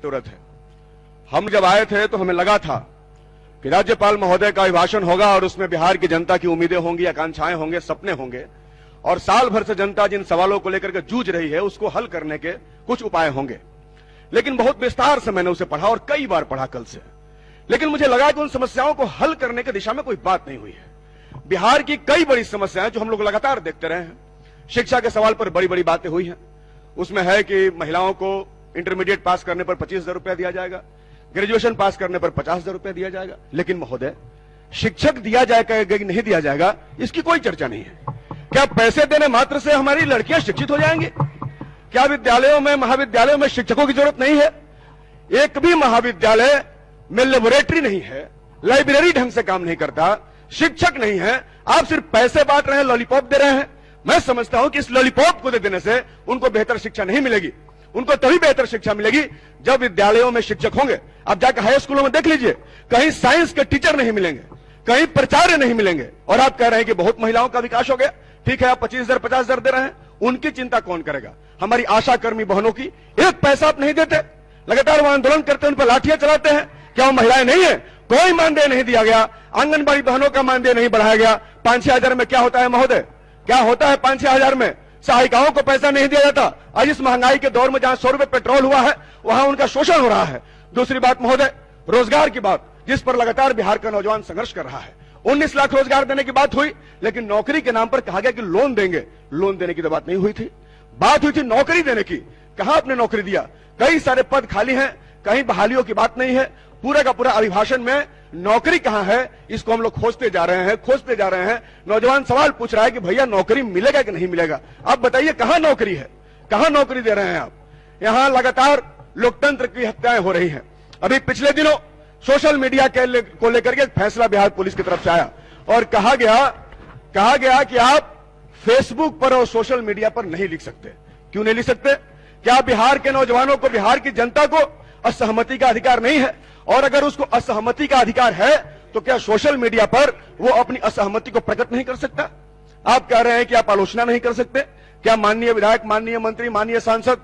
जरूरत है। हम जब आए थे तो हमें लगा था कि राज्यपाल महोदय का अभिभाषण होगा और उसमें बिहार की जनता की उम्मीदें होंगी, आकांक्षाएं होंगे, सपने होंगे और साल भर से जनता जिन सवालों को लेकर के जूझ रही है उसको हल करने के कुछ उपाय होंगे। लेकिन बहुत विस्तार से मैंने उसे पढ़ा और कई बार पढ़ा कल से, लेकिन मुझे लगा कि उन समस्याओं को हल करने की दिशा में कोई बात नहीं हुई है। बिहार की कई बड़ी समस्याएं जो हम लोग लगातार देखते रहे हैं, शिक्षा के सवाल पर बड़ी बड़ी बातें हुई हैं। उसमें है कि महिलाओं को इंटरमीडिएट पास करने पर 25,000 रुपया दिया जाएगा, ग्रेजुएशन पास करने पर 50,000 रुपया दिया जाएगा। लेकिन महोदय, शिक्षक दिया जाएगा कि नहीं दिया जाएगा इसकी कोई चर्चा नहीं है। क्या पैसे देने मात्र से हमारी लड़कियां शिक्षित हो जाएंगी? क्या विद्यालयों में, महाविद्यालयों में शिक्षकों की जरूरत नहीं है? एक भी महाविद्यालय में लेबोरेटरी नहीं है, लाइब्रेरी ढंग से काम नहीं करता, शिक्षक नहीं है, आप सिर्फ पैसे बांट रहे हैं, लॉलीपॉप दे रहे हैं। मैं समझता हूं कि इस लॉलीपॉप को दे देने से उनको बेहतर शिक्षा नहीं मिलेगी। उनको तभी बेहतर शिक्षा मिलेगी जब विद्यालयों में शिक्षक होंगे। आप जाकर हाई स्कूलों में देख लीजिए, कहीं साइंस के टीचर नहीं मिलेंगे, कहीं प्राचार्य नहीं मिलेंगे, और आप कह रहे हैं कि बहुत महिलाओं का विकास हो गया। ठीक है, आप 25,000 50,000 दे रहे हैं, उनकी चिंता कौन करेगा? हमारी आशा कर्मी बहनों की एक पैसा आप नहीं देते, लगातार वो आंदोलन करते हैं, उन पर लाठियां चलाते हैं। क्या वो महिलाएं नहीं है? कोई मानदेय नहीं दिया गया, आंगनबाड़ी बहनों का मानदेय नहीं बढ़ाया गया। 5-6 हजार में क्या होता है महोदय? क्या होता है 5-6 हजार में? सहायिकाओं को पैसा नहीं दिया जाता। आज इस महंगाई के दौर में जहां 100 रुपए पेट्रोल हुआ है वहां उनका शोषण हो रहा है। दूसरी बात महोदय, रोजगार की बात, जिस पर लगातार बिहार का नौजवान संघर्ष कर रहा है। 19 लाख रोजगार देने की बात हुई, लेकिन नौकरी के नाम पर कहा गया कि लोन देंगे। लोन देने की तो बात नहीं हुई थी, बात हुई थी नौकरी देने की। कहां आपने नौकरी दिया? कई सारे पद खाली हैं, कहीं बहालियों की बात नहीं है। पूरा का पूरा अभिभाषण में नौकरी कहां है, इसको हम लोग खोजते जा रहे हैं। नौजवान सवाल पूछ रहा है कि भैया नौकरी मिलेगा कि नहीं मिलेगा? आप बताइए कहां नौकरी है, कहां नौकरी दे रहे हैं आप? यहां लगातार लोकतंत्र की हत्याएं हो रही हैं। अभी पिछले दिनों सोशल मीडिया को लेकर के एक फैसला बिहार पुलिस की तरफ से आया और कहा गया कि आप फेसबुक पर और सोशल मीडिया पर नहीं लिख सकते। क्यों नहीं लिख सकते? क्या बिहार के नौजवानों को, बिहार की जनता को असहमति का अधिकार नहीं है? और अगर उसको असहमति का अधिकार है तो क्या सोशल मीडिया पर वो अपनी असहमति को प्रकट नहीं कर सकता? आप कह रहे हैं कि आप आलोचना नहीं कर सकते। क्या माननीय विधायक, माननीय मंत्री, माननीय सांसद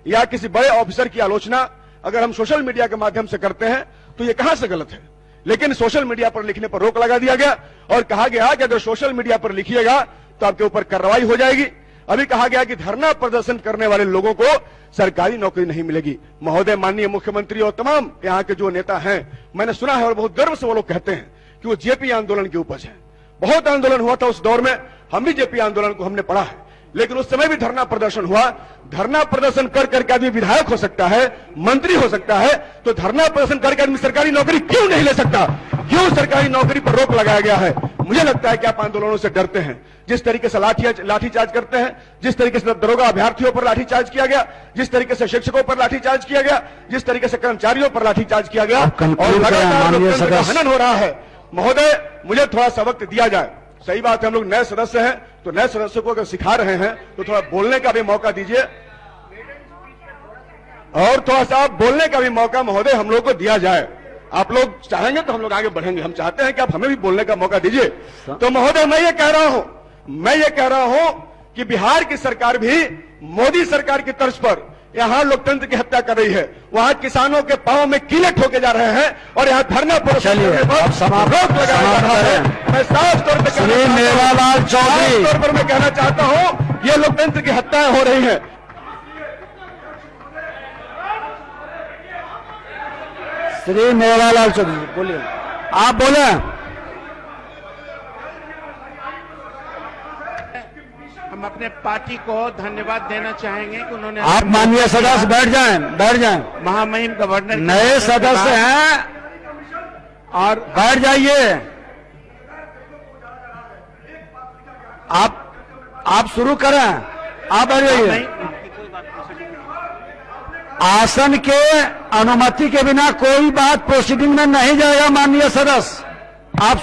या किसी बड़े ऑफिसर की आलोचना अगर हम सोशल मीडिया के माध्यम से करते हैं तो ये कहां से गलत है? लेकिन सोशल मीडिया पर लिखने पर रोक लगा दिया गया और कहा गया कि अगर सोशल मीडिया पर लिखिएगा तो आपके ऊपर कार्रवाई हो जाएगी। अभी कहा गया कि धरना प्रदर्शन करने वाले लोगों को सरकारी नौकरी नहीं मिलेगी। महोदय, माननीय मुख्यमंत्री और तमाम यहाँ के जो नेता हैं, मैंने सुना है और बहुत गर्व से वो लोग कहते हैं कि वो जेपी आंदोलन की उपज है। बहुत आंदोलन हुआ था उस दौर में, हम भी जेपी आंदोलन को हमने पढ़ा है, लेकिन उस समय भी धरना प्रदर्शन हुआ। धरना प्रदर्शन कर करके आदमी विधायक हो सकता है, मंत्री हो सकता है, तो धरना प्रदर्शन करके आदमी सरकारी नौकरी क्यों नहीं ले सकता? क्यों सरकारी नौकरी पर रोक लगाया गया है? मुझे लगता है कि आप आंदोलनों से डरते हैं। जिस तरीके से लाठीचार्ज करते हैं, जिस तरीके से दरोगा अभ्यर्थियों पर लाठीचार्ज किया गया, जिस तरीके से शिक्षकों पर लाठीचार्ज किया गया, जिस तरीके से कर्मचारियों पर लाठीचार्ज किया गया और लगातार लोकतंत्र का हनन हो रहा है। महोदय, मुझे थोड़ा सा वक्त दिया जाए। सही बात है, हम लोग नए सदस्य हैं, तो नए सदस्यों को अगर सिखा रहे हैं तो थोड़ा बोलने का भी मौका दीजिए और थोड़ा सा बोलने का भी मौका महोदय हम लोग को दिया जाए। आप लोग चाहेंगे तो हम लोग आगे बढ़ेंगे, हम चाहते हैं कि आप हमें भी बोलने का मौका दीजिए। तो महोदय, मैं ये कह रहा हूं कि बिहार की सरकार भी मोदी सरकार की तर्ज पर यहां लोकतंत्र की हत्या कर रही है। वहां किसानों के पांव में कीले ठोके जा रहे हैं और यहां धरना प्रदर्शन रोक लगाया जा रहा है। मैं साफ तौर पर मैं कहना चाहता हूं, ये लोकतंत्र की हत्याएं हो रही हैं। श्री मेवालाल चौधरी बोलिए, आप बोले। हम अपने पार्टी को धन्यवाद देना चाहेंगे कि उन्होंने, आप माननीय सदस्य बैठ जाएं। महामहिम गवर्नर नए सदस्य हैं और बैठ जाइए। आप शुरू करें, आप बैठ जाइए। आसन के अनुमति के बिना कोई बात प्रोसीडिंग में नहीं जाएगा माननीय सदस्य। आप